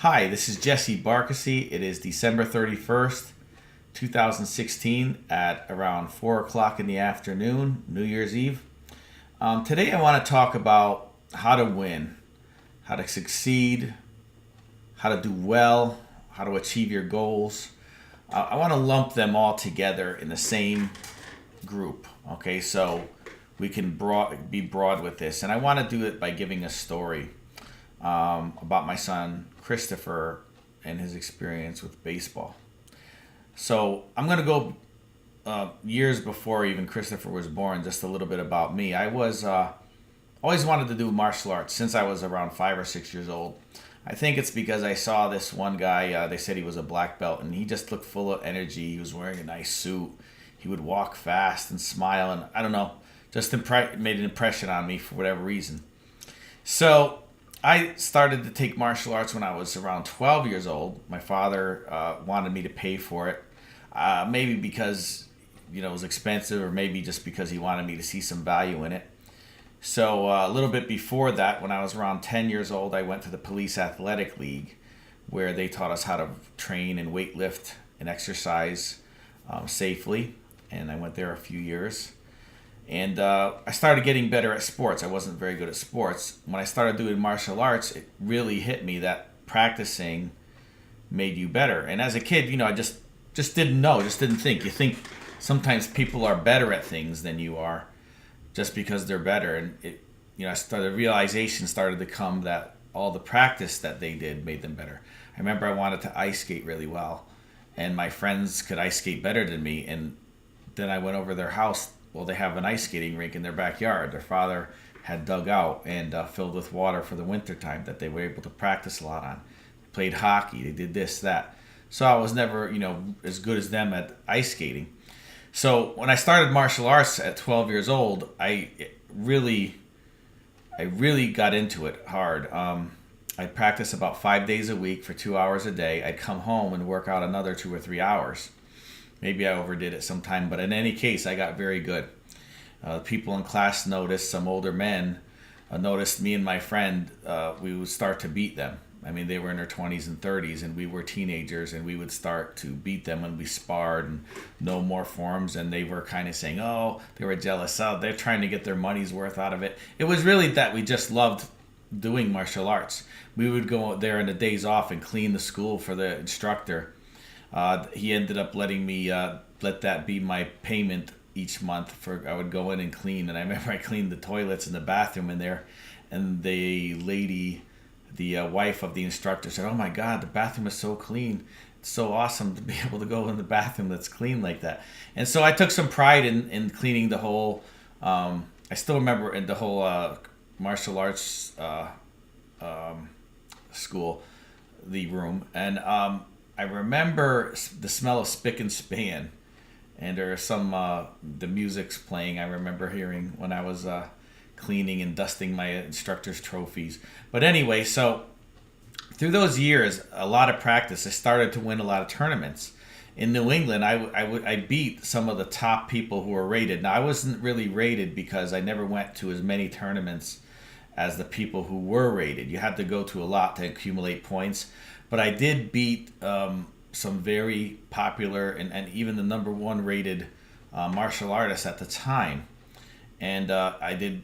Hi, this is Jesse Barkasy. It is December 31st, 2016 at around 4 o'clock in the afternoon, New Year's Eve. Today I want to talk about how to win, how to succeed, how to do well, how to achieve your goals. I want to lump them all together in the same group. Okay, so we can be broad with this. And I want to do it by giving a story about my son Christopher and his experience with baseball. So I'm going to go years before even Christopher was born, just a little bit about me. I was always wanted to do martial arts since I was around 5 or 6 years old. I think it's because I saw this one guy, they said he was a black belt, and he just looked full of energy. He was wearing a nice suit. He would walk fast and smile, and I don't know, just made an impression on me for whatever reason. So I started to take martial arts when I was around 12 years old. My father wanted me to pay for it, maybe because it was expensive, or maybe just because he wanted me to see some value in it. So a little bit before that, when I was around 10 years old, I went to the Police Athletic League, where they taught us how to train and weight lift and exercise safely. And I went there a few years. And I started getting better at sports. I wasn't very good at sports. When I started doing martial arts, it really hit me that practicing made you better. And as a kid, I just didn't know, just didn't think. You think sometimes people are better at things than you are just because they're better. And the realization started to come that all the practice that they did made them better. I remember I wanted to ice skate really well, and my friends could ice skate better than me. And then I went over their house. Well, they have an ice skating rink in their backyard. Their father had dug out and filled with water for the winter time that they were able to practice a lot on. They played hockey. They did this, that. So I was never, as good as them at ice skating. So when I started martial arts at 12 years old, I really got into it hard. I'd practice about 5 days a week for 2 hours a day. I'd come home and work out another 2 or 3 hours. Maybe I overdid it sometime, but in any case, I got very good. People in class noticed, some older men noticed me and my friend, we would start to beat them. I mean, they were in their 20s and 30s, and we were teenagers, and we would start to beat them when we sparred and know more forms, and they were kind of saying, oh, they were jealous. Oh, they're trying to get their money's worth out of it. It was really that we just loved doing martial arts. We would go there on the days off and clean the school for the instructor. He ended up letting me let that be my payment each month. I would go in and clean, and I remember I cleaned the toilets and the bathroom in there, and the lady, the wife of the instructor, said, "Oh my God, the bathroom is so clean. It's so awesome to be able to go in the bathroom that's clean like that." And so I took some pride in cleaning the whole. I still remember in the whole martial arts school, the room, and I remember the smell of spick and span, and there are some the music's playing. I remember hearing when I was cleaning and dusting my instructor's trophies. But anyway, so through those years, a lot of practice, I started to win a lot of tournaments. In New England, I beat some of the top people who were rated. Now, I wasn't really rated because I never went to as many tournaments as the people who were rated. You had to go to a lot to accumulate points. But I did beat some very popular and even the number one rated martial artists at the time. And I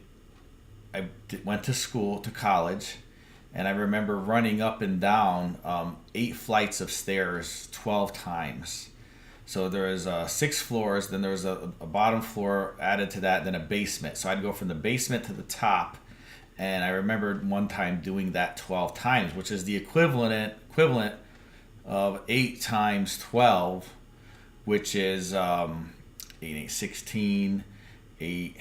went to school, to college, and I remember running up and down 8 flights of stairs 12 times. So there was 6 floors, then there was a bottom floor added to that, then a basement. So I'd go from the basement to the top. And I remember one time doing that 12 times, which is the equivalent of 8 times 12, which is 8, 16, 8,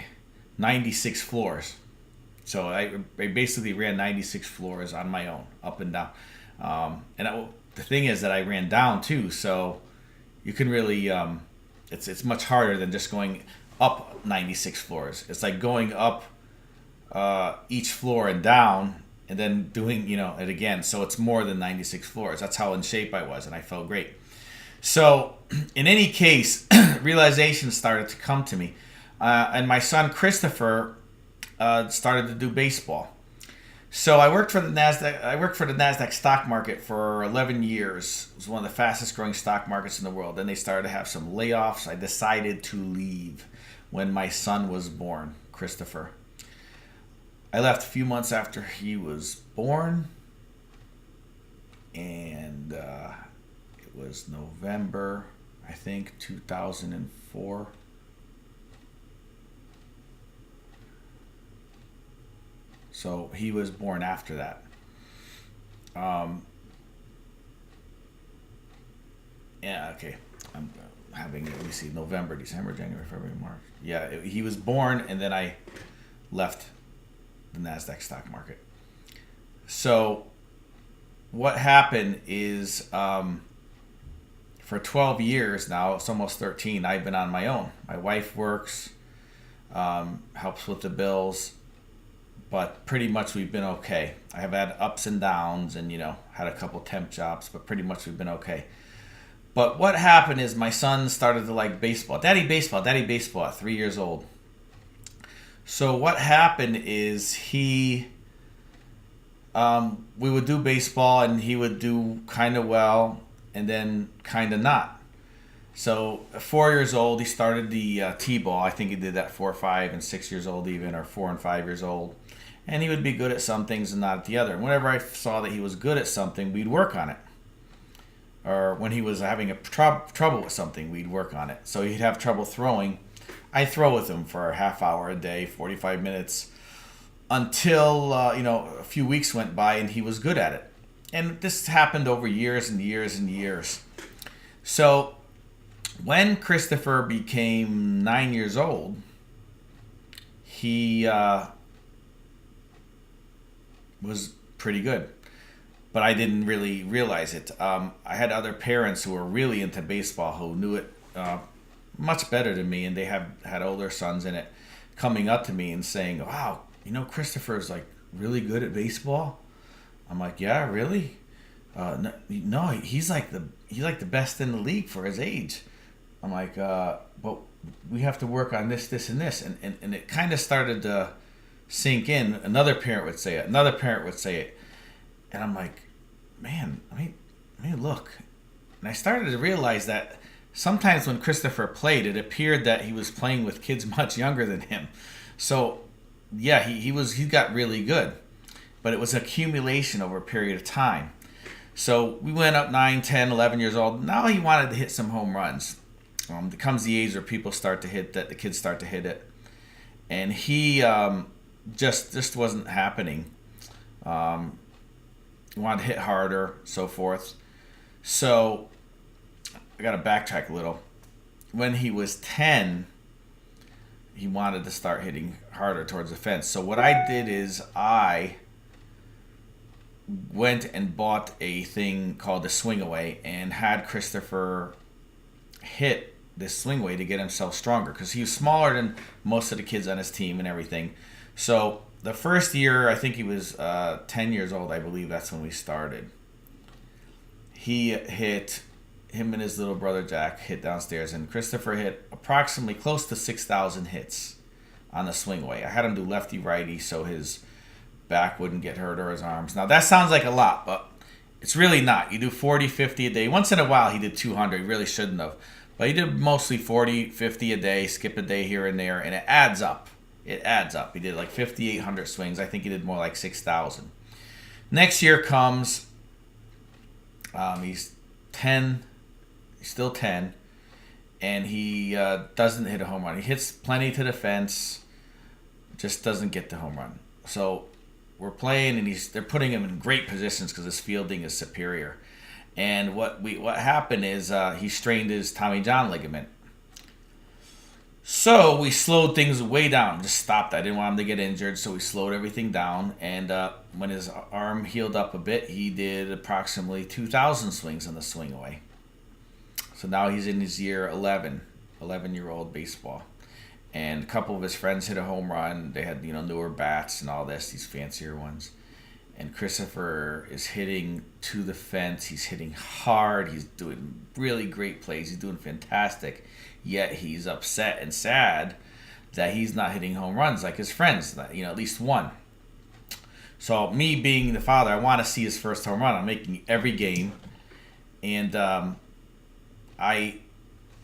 96 floors. So I basically ran 96 floors on my own, up and down. The thing is that I ran down too, so you can really, it's much harder than just going up 96 floors. It's like going up each floor and down, and then doing it again. So it's more than 96 floors. That's how in shape I was, and I felt great. So in any case, realization started to come to me, and my son Christopher started to do baseball. So I worked for the Nasdaq. I worked for the Nasdaq stock market for 11 years. It was one of the fastest growing stock markets in the world. Then they started to have some layoffs. I decided to leave when my son was born, Christopher. I left a few months after he was born, and it was November, I think, 2004. So he was born after that. Um, yeah, okay. I'm having, let me see, November, December, January, February, March. Yeah, he was born, and then I left the NASDAQ stock market. So what happened is for 12 years now, it's almost 13, I've been on my own. My wife works, helps with the bills, but pretty much we've been okay. I have had ups and downs and, had a couple temp jobs, but pretty much we've been okay. But what happened is my son started to like baseball. Daddy, baseball at 3 years old. So what happened is we would do baseball and he would do kind of well and then kind of not. So at 4 years old, he started the T-ball. I think he did that 4, 5, and 6 years old even, or 4 and 5 years old. And he would be good at some things and not at the other. And whenever I saw that he was good at something, we'd work on it. Or when he was having trouble with something, we'd work on it. So he'd have trouble throwing. I throw with him for a half hour a day, 45 minutes, until a few weeks went by and he was good at it. And this happened over years and years and years. So when Christopher became 9 years old, he was pretty good. But I didn't really realize it. I had other parents who were really into baseball who knew it much better than me, and they had older sons in it, coming up to me and saying, "Wow, Christopher's like really good at baseball." I'm like, "Yeah, really? No, he's like the best in the league for his age." I'm like, "But we have to work on this, this, and this," and it kind of started to sink in. Another parent would say it. Another parent would say it, and I'm like, "Man, I mean, look." And I started to realize that sometimes when Christopher played, it appeared that he was playing with kids much younger than him. So, yeah, he got really good, but it was accumulation over a period of time. So we went up 9, 10, 11 years old. Now he wanted to hit some home runs. There comes the age where people start to hit that, the kids start to hit it, and he just wasn't happening. He wanted to hit harder, so forth. So I got to backtrack a little. When he was 10, he wanted to start hitting harder towards the fence. So what I did is I went and bought a thing called the swing away and had Christopher hit this swing away to get himself stronger, because he was smaller than most of the kids on his team and everything. So the first year, I think he was 10 years old, I believe that's when we started. Him and his little brother Jack hit downstairs, and Christopher hit approximately close to 6,000 hits on the swing away. I had him do lefty righty so his back wouldn't get hurt or his arms. Now that sounds like a lot, but it's really not. You do 40, 50 a day. Once in a while he did 200. He really shouldn't have. But he did mostly 40, 50 a day, skip a day here and there, and it adds up. It adds up. He did like 5,800 swings. I think he did more like 6,000. Next year comes, he's 10. He's still 10, and he doesn't hit a home run. He hits plenty to the fence, just doesn't get the home run. So we're playing, and they're putting him in great positions because his fielding is superior. And what happened is he strained his Tommy John ligament. So we slowed things way down, just stopped. I didn't want him to get injured, so we slowed everything down. And when his arm healed up a bit, he did approximately 2,000 swings on the swing away. So now he's in his year 11-year-old baseball. And a couple of his friends hit a home run. They had, newer bats and all this, these fancier ones. And Christopher is hitting to the fence. He's hitting hard. He's doing really great plays. He's doing fantastic. Yet he's upset and sad that he's not hitting home runs like his friends, at least one. So me being the father, I want to see his first home run. I'm making every game, and I,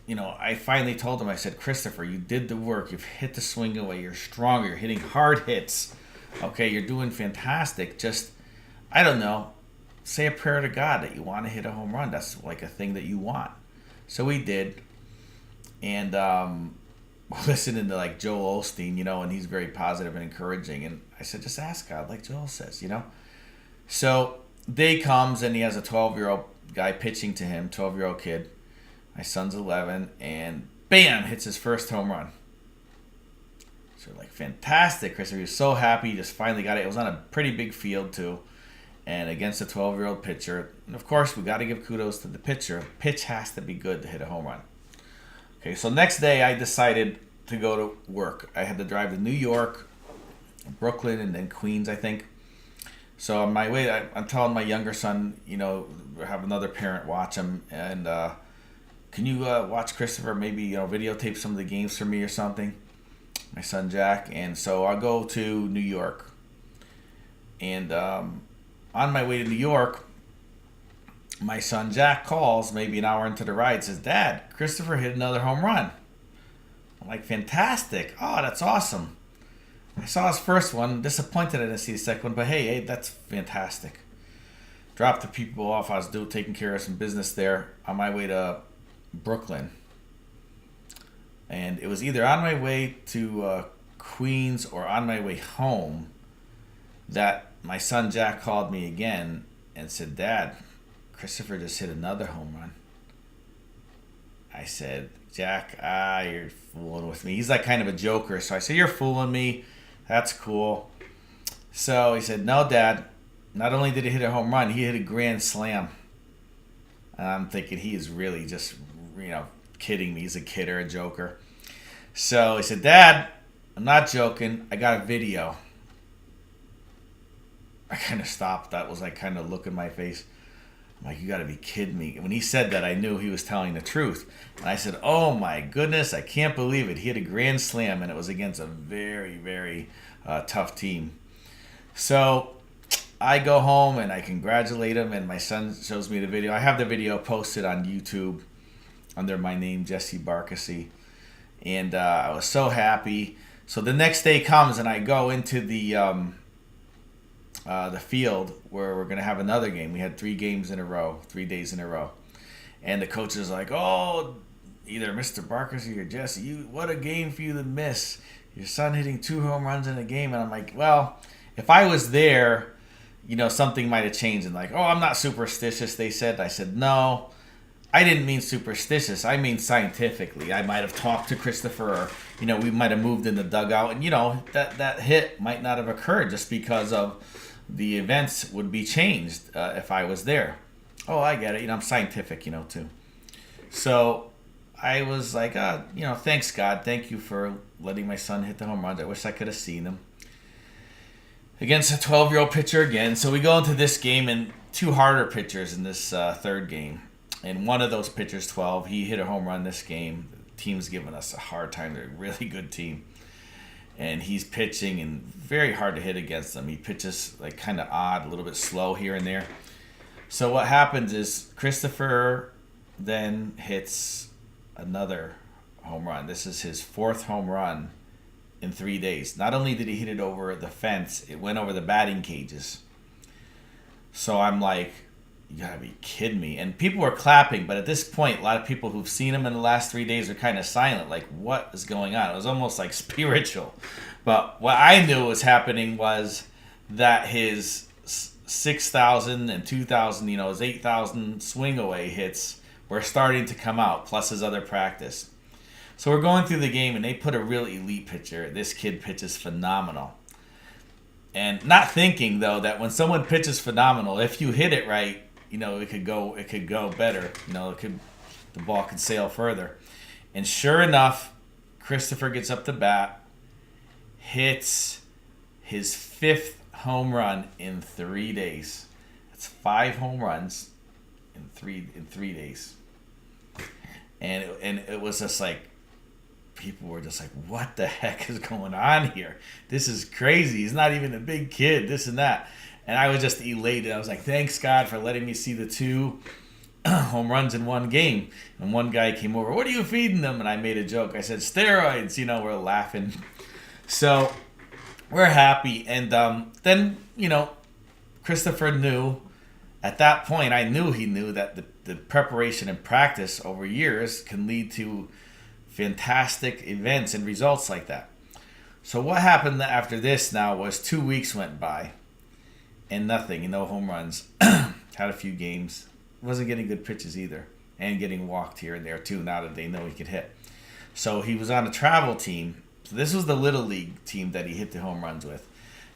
I finally told him. I said, Christopher, you did the work. You've hit the swing away. You're stronger. You're hitting hard hits. Okay, you're doing fantastic. Just, I don't know, say a prayer to God that you want to hit a home run. That's like a thing that you want. So we did, and listening to like Joel Osteen, and he's very positive and encouraging. And I said, just ask God, like Joel says. So day comes and he has a 12-year-old guy pitching to him, 12-year-old kid. My son's 11, and bam, hits his first home run. So like, fantastic, Chris. He was so happy. He just finally got it. It was on a pretty big field too, and against a 12-year-old pitcher. And of course, we got to give kudos to the pitcher. The pitch has to be good to hit a home run. Okay, so next day I decided to go to work. I had to drive to New York, Brooklyn, and then Queens, I think. So on my way, I'm telling my younger son, have another parent watch him, and can you watch Christopher? Maybe videotape some of the games for me or something. My son Jack, and so I'll go to New York. And on my way to New York, my son Jack calls maybe an hour into the ride, says, Dad, Christopher hit another home run. I'm like, fantastic. Oh, that's awesome. I saw his first one. Disappointed I didn't see the second one, but hey, that's fantastic. Dropped the people off. I was taking care of some business there on my way to Brooklyn. And it was either on my way to Queens or on my way home that my son Jack called me again and said, Dad, Christopher just hit another home run. I said, Jack, you're fooling with me. He's like kind of a joker. So I said, you're fooling me. That's cool. So he said, no, Dad, not only did he hit a home run, he hit a grand slam. And I'm thinking he is really just, kidding me. He's a kid or a joker. So he said, Dad, I'm not joking. I got a video. I kind of stopped. That was like kind of look in my face. I'm like, you got to be kidding me. When he said that, I knew he was telling the truth. And I said, oh my goodness, I can't believe it. He hit a grand slam, and it was against a very, very tough team. So I go home and I congratulate him, and my son shows me the video. I have the video posted on YouTube under my name, Jesse Barkasy. And I was so happy. So the next day comes, and I go into the field where we're going to have another game. We had 3 days in a row. And the coach is like, oh, either Mr. Barkasy or Jesse, what a game for you to miss. Your son hitting 2 home runs in a game. And I'm like, well, if I was there, something might have changed. And like, oh, I'm not superstitious, they said. I said, no, I didn't mean superstitious. I mean scientifically. I might have talked to Christopher, or, we might have moved in the dugout. And, that hit might not have occurred just because of the events would be changed if I was there. Oh, I get it. I'm scientific, too. So I was like, thanks, God. Thank you for letting my son hit the home runs. I wish I could have seen him. Against a 12-year-old pitcher again. So we go into this game, and 2 harder pitchers in this third game. And one of those pitchers, 12, he hit a home run this game. The team's giving us a hard time. They're a really good team. And he's pitching, and very hard to hit against them. He pitches like kind of odd, a little bit slow here and there. So what happens is Christopher then hits another home run. This is his 4th home run in 3 days. Not only did he hit it over the fence, it went over the batting cages. So I'm like, you gotta be kidding me. And people were clapping, but at this point, a lot of people who've seen him in the last 3 days are kind of silent, like, what is going on? It was almost like spiritual. But what I knew was happening was that his 6,000 and 2,000, his 8,000 swing away hits were starting to come out, plus his other practice. So we're going through the game, and they put a real elite pitcher. This kid pitches phenomenal. And not thinking, though, that when someone pitches phenomenal, if you hit it right, it could go better. The ball could sail further. And sure enough, Christopher gets up to bat, hits his 5th home run in 3 days. That's 5 home runs in three days. And it was just like, people were just like, what the heck is going on here? This is crazy. He's not even a big kid, this and that. And I was just elated. I was like, thanks God for letting me see the 2 home runs in one game. And one guy came over, what are you feeding them? And I made a joke. I said, steroids. We're laughing. So we're happy. And then, Christopher knew, at that point, I knew he knew that the preparation and practice over years can lead to fantastic events and results like that. So what happened after this now was 2 weeks went by and nothing, no home runs. Had a few games. Wasn't getting good pitches either. And getting walked here and there too, now that they know he could hit. So he was on a travel team. So this was the Little League team that he hit the home runs with.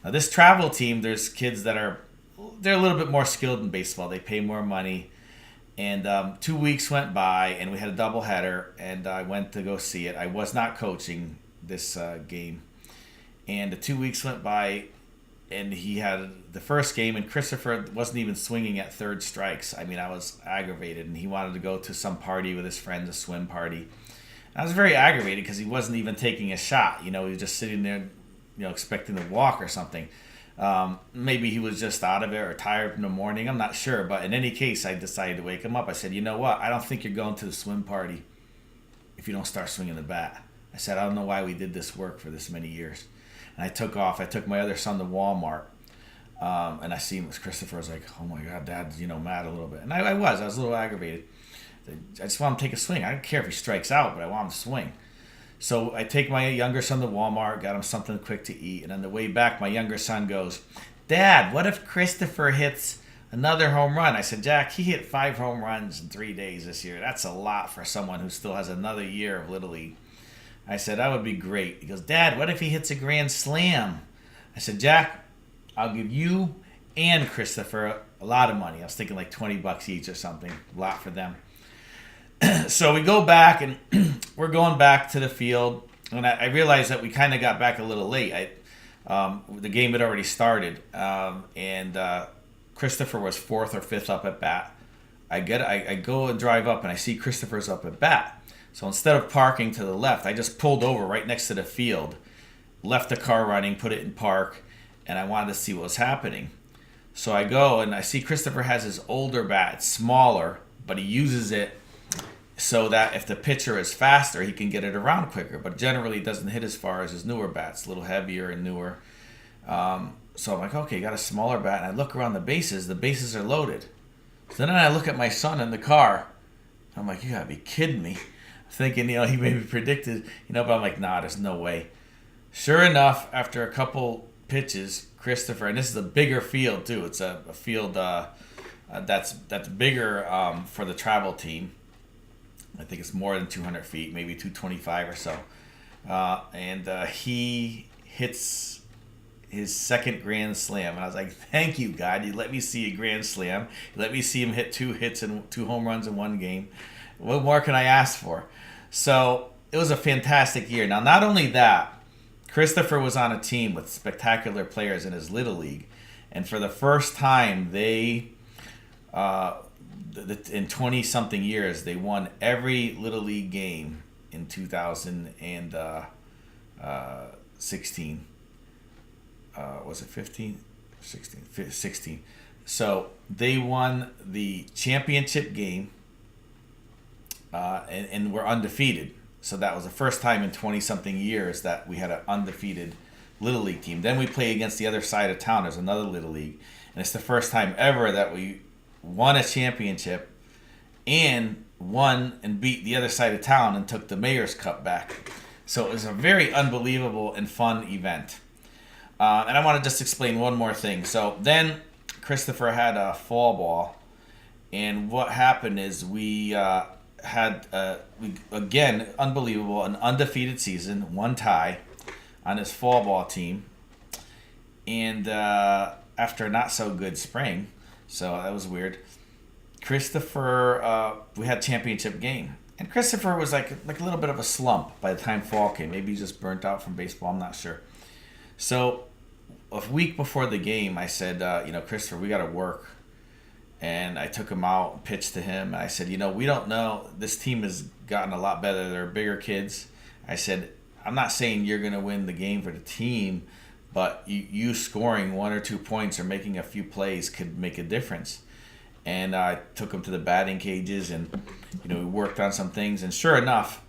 Now this travel team, there's kids that they're a little bit more skilled in baseball. They pay more money. And 2 weeks went by, and we had a doubleheader, and I went to go see it. I was not coaching this game. And the 2 weeks went by, and he had the first game, and Christopher wasn't even swinging at third strikes. I mean, I was aggravated, and he wanted to go to some party with his friends, a swim party. And I was very aggravated because he wasn't even taking a shot. He was just sitting there, expecting to walk or something. Maybe he was just out of it or tired in the morning. I'm not sure. But in any case, I decided to wake him up. I said, you know what? I don't think you're going to the swim party if you don't start swinging the bat. I said, I don't know why we did this work for this many years. And I took off. I took my other son to Walmart. And I see him with Christopher. I was like, oh my God, Dad's, mad a little bit. And I was a little aggravated. I just want him to take a swing. I don't care if he strikes out, but I want him to swing. So I take my younger son to Walmart, got him something quick to eat, and on the way back, my younger son goes, Dad, what if Christopher hits another home run? I said, Jack, he hit 5 home runs in 3 days this year. That's a lot for someone who still has another year of Little League. I said, that would be great. He goes, Dad, what if he hits a grand slam? I said, Jack, I'll give you and Christopher a lot of money. I was thinking like $20 each or something, a lot for them. So we go back, and we're going back to the field, and I realized that we kind of got back a little late. The game had already started, and Christopher was 4th or 5th up at bat. I go and drive up, and I see Christopher's up at bat. So instead of parking to the left, I just pulled over right next to the field, left the car running, put it in park, and I wanted to see what was happening. So I go, and I see Christopher has his older bat. It's smaller, but he uses it so that if the pitcher is faster, he can get it around quicker. But generally, it doesn't hit as far as his newer bats, a little heavier and newer. So I'm like, okay, got a smaller bat. And I look around the bases are loaded. So then I look at my son in the car. I'm like, you gotta be kidding me. Thinking, he maybe predicted, but I'm like, nah, there's no way. Sure enough, after a couple pitches, Christopher, and this is a bigger field too. It's a field that's bigger for the travel team. I think it's more than 200 feet, maybe 225 or so. And he hits his second grand slam. And I was like, thank you, God. You let me see a grand slam. You let me see him hit 2 hits and 2 home runs in one game. What more can I ask for? So it was a fantastic year. Now, not only that, Christopher was on a team with spectacular players in his Little League. And for the first time, they... in 20-something years, they won every Little League game in 2016. Was it 15? 16. So they won the championship game and were undefeated. So that was the first time in 20-something years that we had an undefeated Little League team. Then we play against the other side of town. There's another Little League. And it's the first time ever that we won a championship and won and beat the other side of town and took the Mayor's Cup back. So it was a very unbelievable and fun event. And I want to just explain one more thing. So then Christopher had a fall ball, and what happened is we had, again, unbelievable, an undefeated season, 1 tie on his fall ball team. And after a not so good spring, so that was weird, Christopher, we had a championship game. And Christopher was like a little bit of a slump by the time fall came. Maybe he just burnt out from baseball, I'm not sure. So a week before the game, I said, Christopher, we got to work. And I took him out and pitched to him. And I said, we don't know. This team has gotten a lot better. They're bigger kids. I said, I'm not saying you're going to win the game for the team, but you scoring 1 or 2 points or making a few plays could make a difference. And I took him to the batting cages, and we worked on some things. And sure enough,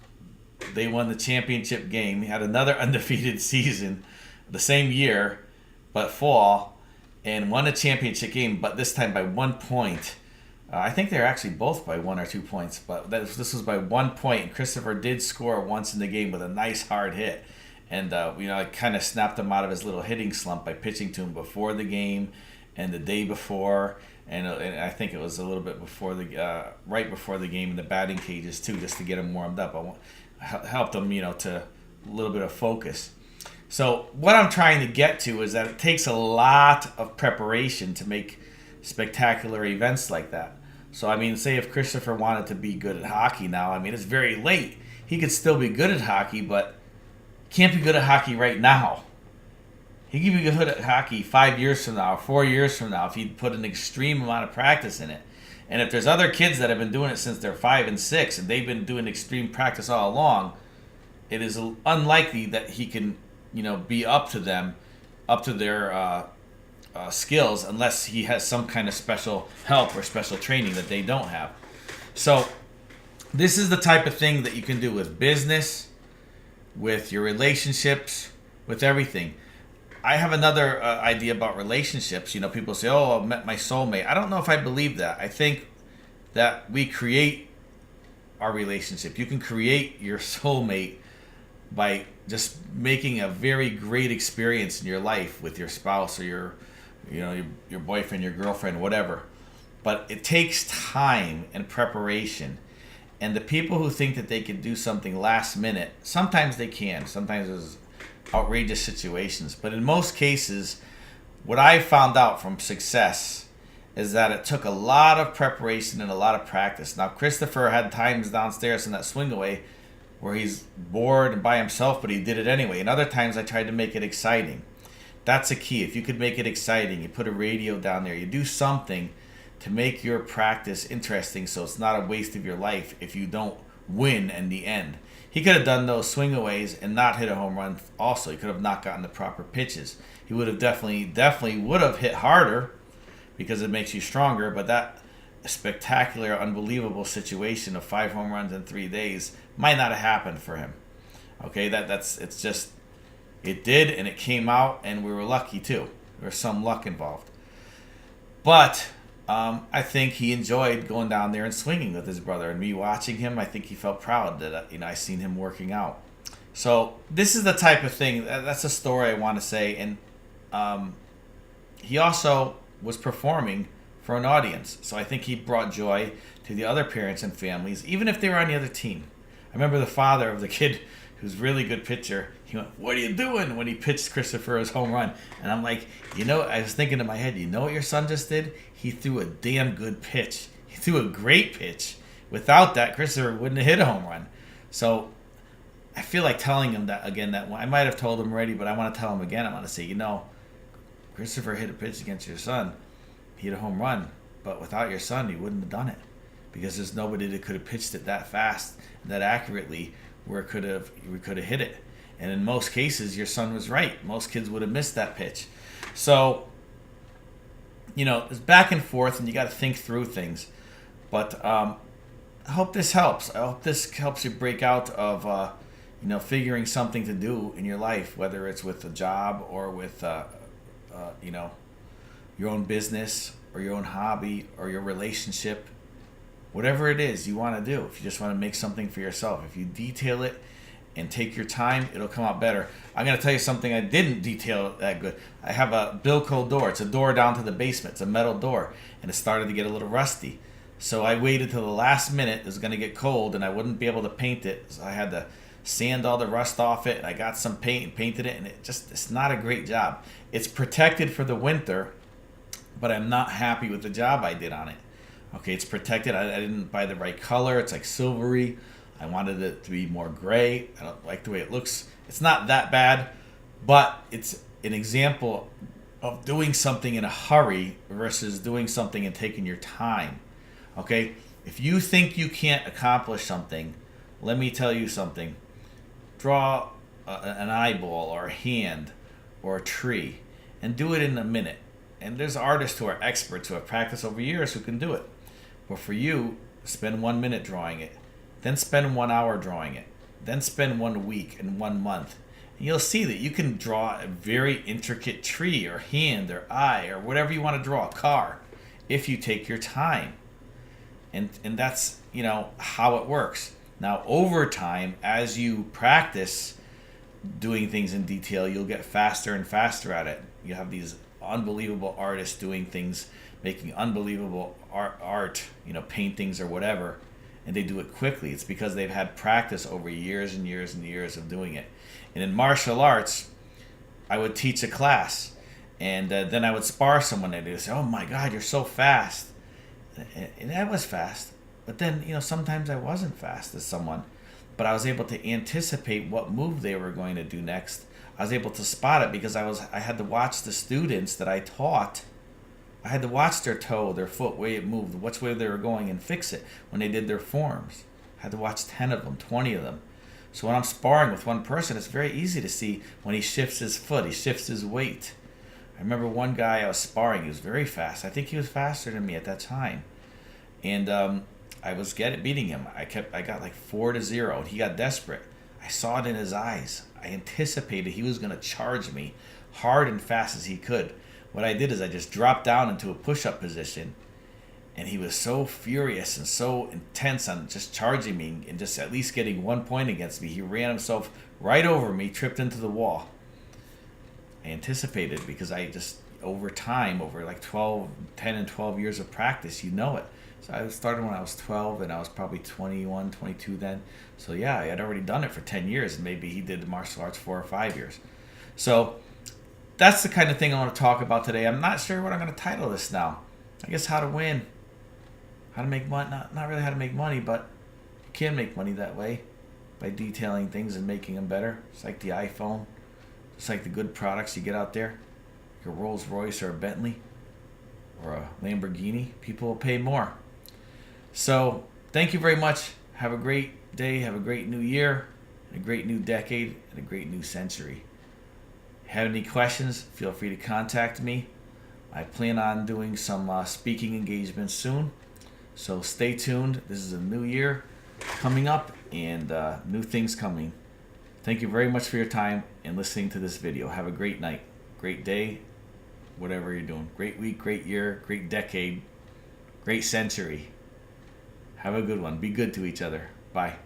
they won the championship game. He had another undefeated season the same year, but fall, and won a championship game, but this time by 1 point. I think they're actually both by 1 or 2 points, but this was by 1 point. And Christopher did score once in the game with a nice hard hit. And, I kind of snapped him out of his little hitting slump by pitching to him before the game and the day before. And I think it was a little bit before right before the game in the batting cages too, just to get him warmed up. I helped him, to a little bit of focus. So what I'm trying to get to is that it takes a lot of preparation to make spectacular events like that. So, say if Christopher wanted to be good at hockey now, it's very late. He could still be good at hockey, but can't be good at hockey right now. He could be good at hockey 5 years from now, 4 years from now, if he'd put an extreme amount of practice in it. And if there's other kids that have been doing it since they're 5 and 6, and they've been doing extreme practice all along, it is unlikely that he can, be up to them, up to their skills, unless he has some kind of special help or special training that they don't have. So this is the type of thing that you can do with business, with your relationships, with everything. I have another idea about relationships. People say, I met my soulmate. I don't know if I believe that. I think that we create our relationship. You can create your soulmate by just making a very great experience in your life with your spouse or your boyfriend, your girlfriend, whatever. But it takes time and preparation. And the people who think that they can do something last minute, sometimes they can. Sometimes there's outrageous situations. But in most cases, what I found out from success is that it took a lot of preparation and a lot of practice. Now, Christopher had times downstairs in that swing away where he's bored and by himself, but he did it anyway. And other times I tried to make it exciting. That's a key. If you could make it exciting, you put a radio down there, you do something to make your practice interesting so it's not a waste of your life if you don't win in the end. He could have done those swing-aways and not hit a home run also. He could have not gotten the proper pitches. He would have definitely would have hit harder because it makes you stronger, but that spectacular, unbelievable situation of 5 home runs in 3 days might not have happened for him. Okay, it did, and it came out, and we were lucky too. There was some luck involved. But I think he enjoyed going down there and swinging with his brother. And me watching him, I think he felt proud that I seen him working out. So this is the type of thing, that's a story I want to say. And he also was performing for an audience. So I think he brought joy to the other parents and families, even if they were on the other team. I remember the father of the kid who's a really good pitcher. He went, "What are you doing?" when he pitched Christopher his home run. And I'm like, I was thinking in my head, what your son just did? He threw a damn good pitch. He threw a great pitch. Without that, Christopher wouldn't have hit a home run. So I feel like telling him that again. That I might have told him already, but I want to tell him again. I want to say, Christopher hit a pitch against your son. He hit a home run. But without your son, he wouldn't have done it. Because there's nobody that could have pitched it that fast, that accurately, where we could have hit it. And in most cases, your son was right. Most kids would have missed that pitch. So, it's back and forth, and you got to think through things. But I hope this helps. I hope this helps you break out of, figuring something to do in your life, whether it's with a job or with, your own business or your own hobby or your relationship. Whatever it is you want to do, if you just want to make something for yourself, if you detail it and take your time, it'll come out better. I'm going to tell you something I didn't detail that good. I have a Bilco door. It's a door down to the basement. It's a metal door, and it started to get a little rusty. So I waited till the last minute. It was going to get cold, and I wouldn't be able to paint it. So I had to sand all the rust off it, and I got some paint and painted it, and it's not a great job. It's protected for the winter, but I'm not happy with the job I did on it. Okay, it's protected. I didn't buy the right color. It's like silvery. I wanted it to be more gray. I don't like the way it looks. It's not that bad, but it's an example of doing something in a hurry versus doing something and taking your time. Okay? If you think you can't accomplish something, let me tell you something. draw an eyeball or a hand or a tree and do it in a minute. And there's artists who are experts who have practiced over years who can do it. But for you, spend 1 minute drawing it, then spend 1 hour drawing it, then spend 1 week and 1 month. And you'll see that you can draw a very intricate tree or hand or eye or whatever you want to draw, a car, if you take your time. And that's, how it works. Now, over time, as you practice doing things in detail, you'll get faster and faster at it. You have these unbelievable artists doing things, making unbelievable art, paintings or whatever, and they do it quickly. It's because they've had practice over years and years and years of doing it. And in martial arts, I would teach a class, and then I would spar someone, and they'd say, "Oh my God, you're so fast." And I was fast, but then sometimes I wasn't fast as someone, but I was able to anticipate what move they were going to do next. I was able to spot it because I had to watch the students that I taught. I had to watch their toe, their foot, way it moved, which way they were going, and fix it when they did their forms. I had to watch 10 of them, 20 of them. So when I'm sparring with one person, it's very easy to see when he shifts his foot, he shifts his weight. I remember one guy I was sparring, he was very fast. I think he was faster than me at that time. And I was beating him. I got like 4-0, and he got desperate. I saw it in his eyes. I anticipated he was going to charge me hard and fast as he could. What I did is I just dropped down into a push-up position, and he was so furious and so intense on just charging me and just at least getting 1 point against me. He ran himself right over me, tripped into the wall. I anticipated because I just, over time, over like 10 and 12 years of practice, it. So I started when I was 12, and I was probably 21, 22 then. So yeah, I had already done it for 10 years, and maybe he did martial arts 4 or 5 years. So that's the kind of thing I want to talk about today. I'm not sure what I'm going to title this now. I guess how to win. How to make money. Not really how to make money, but you can make money that way by detailing things and making them better. It's like the iPhone. It's like the good products you get out there. Like a Rolls Royce or a Bentley or a Lamborghini. People will pay more. So thank you very much. Have a great day. Have a great new year, a great new decade, and a great new century. Have any questions, feel free to contact me. I plan on doing some speaking engagements soon. So stay tuned. This is a new year coming up, and new things coming. Thank you very much for your time and listening to this video. Have a great night, great day, whatever you're doing. Great week, great year, great decade, great century. Have a good one. Be good to each other. Bye.